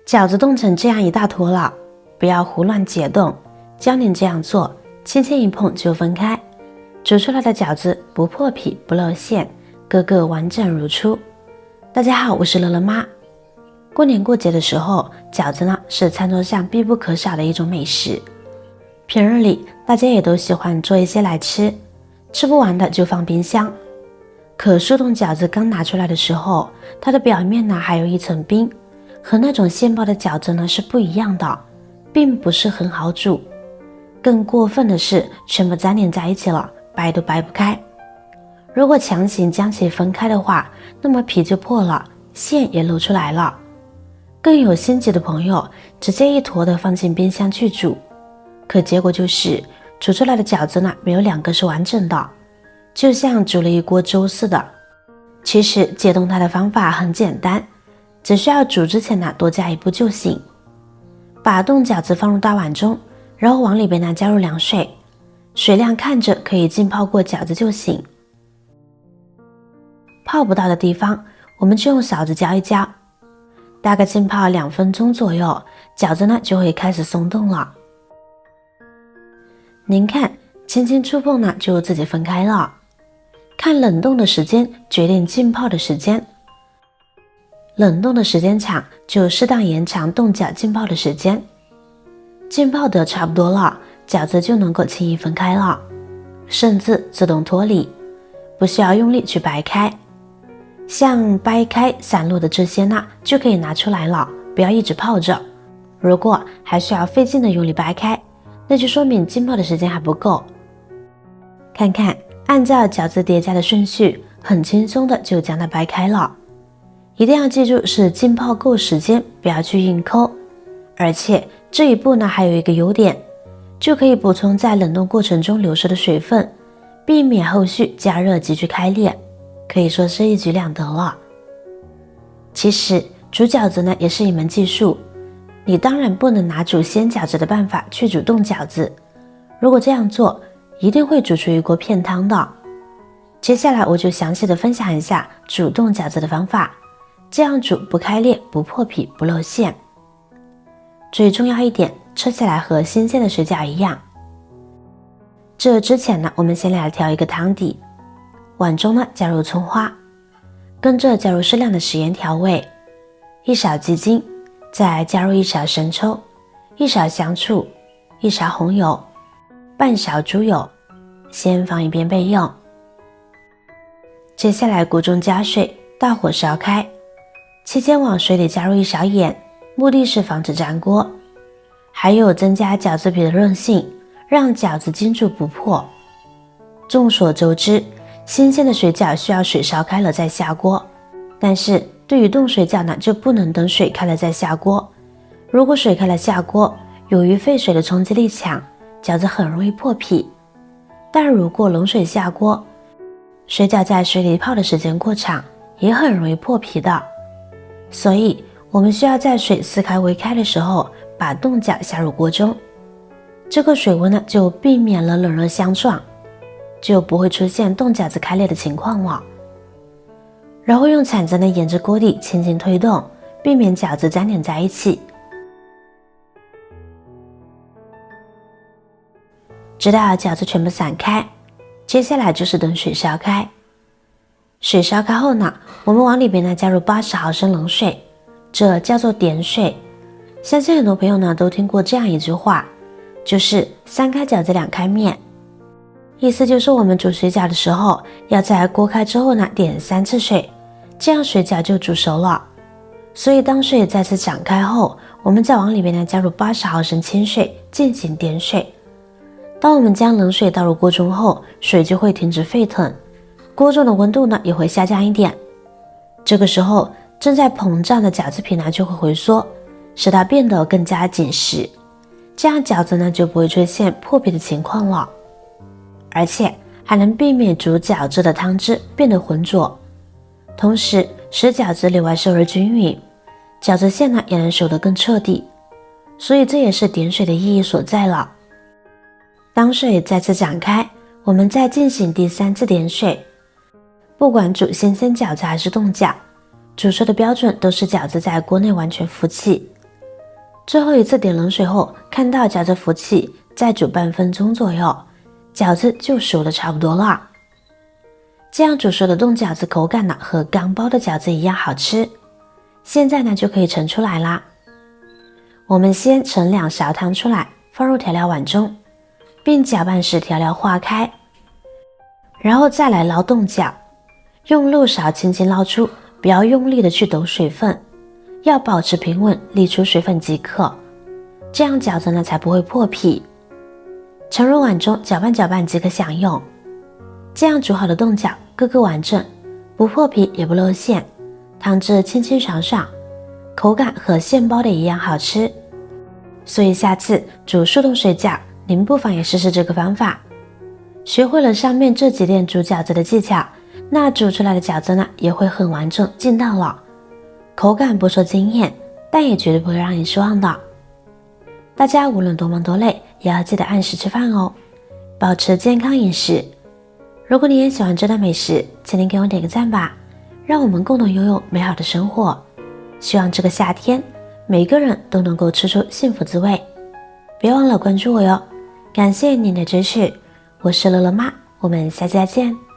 饺子冻成这样一大坨了，不要胡乱解冻，教您这样做，轻轻一碰就分开，煮出来的饺子不破皮不露馅，个个完整如初。大家好，我是乐乐妈。过年过节的时候，饺子呢是餐桌上必不可少的一种美食。平日里大家也都喜欢做一些来吃，吃不完的就放冰箱。可速冻饺子刚拿出来的时候，它的表面呢还有一层冰，和那种现包的饺子呢是不一样的，并不是很好煮。更过分的是，全部粘连在一起了，掰都掰不开。如果强行将其分开的话，那么皮就破了，馅也露出来了。更有心急的朋友，直接一坨的放进冰箱去煮，可结果就是煮出来的饺子呢，没有2个是完整的，就像煮了一锅粥似的。其实解冻它的方法很简单，只需要煮之前呢多加一步就行。把冻饺子放入大碗中，然后往里边呢加入凉水，水量看着可以浸泡过饺子就行。泡不到的地方，我们就用勺子搅一搅，大概浸泡2分钟左右，饺子呢就会开始松动了。您看，轻轻触碰呢就自己分开了。看冷冻的时间决定浸泡的时间，冷冻的时间长，就适当延长冻饺浸泡的时间。浸泡的差不多了，饺子就能够轻易分开了，甚至自动脱离，不需要用力去掰开。像掰开散落的这些呢，就可以拿出来了，不要一直泡着。如果还需要费劲的用力掰开，那就说明浸泡的时间还不够。看看，按照饺子叠加的顺序，很轻松的就将它掰开了。一定要记住是浸泡够时间，不要去硬抠。而且这一步呢还有一个优点，就可以补充在冷冻过程中流失的水分，避免后续加热急剧开裂，可以说是一举两得了。其实煮饺子呢也是一门技术，你当然不能拿煮鲜饺子的办法去煮冻饺子，如果这样做一定会煮出一锅片汤的。接下来我就详细的分享一下煮冻饺子的方法，这样煮不开裂不破皮不露馅。最重要一点，吃起来和新鲜的水饺一样。这之前呢，我们先来调一个汤底，碗中呢加入葱花，跟着加入适量的食盐调味，1勺鸡精，再加入1勺生抽，1勺香醋，1勺红油，半勺猪油，先放一边备用。接下来锅中加水，大火烧开，期间往水里加入1勺盐，目的是防止粘锅，还有增加饺子皮的韧性，让饺子经煮不破。众所周知，新鲜的水饺需要水烧开了再下锅，但是对于冻水饺呢，就不能等水开了再下锅。如果水开了下锅，由于沸水的冲击力强，饺子很容易破皮。但如果冷水下锅，水饺在水里泡的时间过长，也很容易破皮的。所以我们需要在水似开未开的时候，把冻饺下入锅中，这个水温呢就避免了冷热相撞，就不会出现冻饺子开裂的情况了。然后用铲子呢沿着锅底轻轻推动，避免饺子粘连在一起。直到饺子全部散开，接下来就是等水烧开。水烧开后呢，我们往里边呢加入80毫升冷水，这叫做点水。相信很多朋友呢都听过这样一句话，就是3开饺子2开面，意思就是我们煮水饺的时候，要在锅开之后呢点3次水，这样水饺就煮熟了。所以当水再次涨开后，我们再往里边呢加入80毫升清水进行点水。当我们将冷水倒入锅中后，水就会停止沸腾，锅中的温度呢也会下降一点。这个时候正在膨胀的饺子皮呢就会回缩，使它变得更加紧实，这样饺子呢就不会出现破皮的情况了，而且还能避免煮饺子的汤汁变得浑浊，同时使饺子里外受热均匀，饺子馅呢也能熟得更彻底。所以这也是点水的意义所在了。当水再次涨开，我们再进行第3次点水。不管煮新鲜饺子还是冻饺，煮熟的标准都是饺子在锅内完全浮起，最后一次点冷水后，看到饺子浮起，再煮半分钟左右，饺子就熟的差不多了。这样煮熟的冻饺子口感呢和刚包的饺子一样好吃。现在呢就可以盛出来啦。我们先盛2勺汤出来，放入调料碗中，并搅拌使调料化开，然后再来捞冻饺，用漏勺轻轻捞出，不要用力的去抖水分，要保持平稳沥出水分即可，这样饺子呢才不会破皮。盛入碗中搅拌搅拌即可享用。这样煮好的冻饺个个完整，不破皮也不露馅，汤汁清清爽爽，口感和现包的一样好吃。所以下次煮速冻水饺，您不妨也试试这个方法。学会了上面这几点煮饺子的技巧，那煮出来的饺子呢也会很完整劲道了，口感不说惊艳，但也绝对不会让你失望的。大家无论多忙多累，也要记得按时吃饭哦，保持健康饮食。如果你也喜欢这道美食，请您给我点个赞吧，让我们共同拥有美好的生活。希望这个夏天每个人都能够吃出幸福滋味。别忘了关注我哟，感谢您的支持，我是乐乐妈，我们下期再见。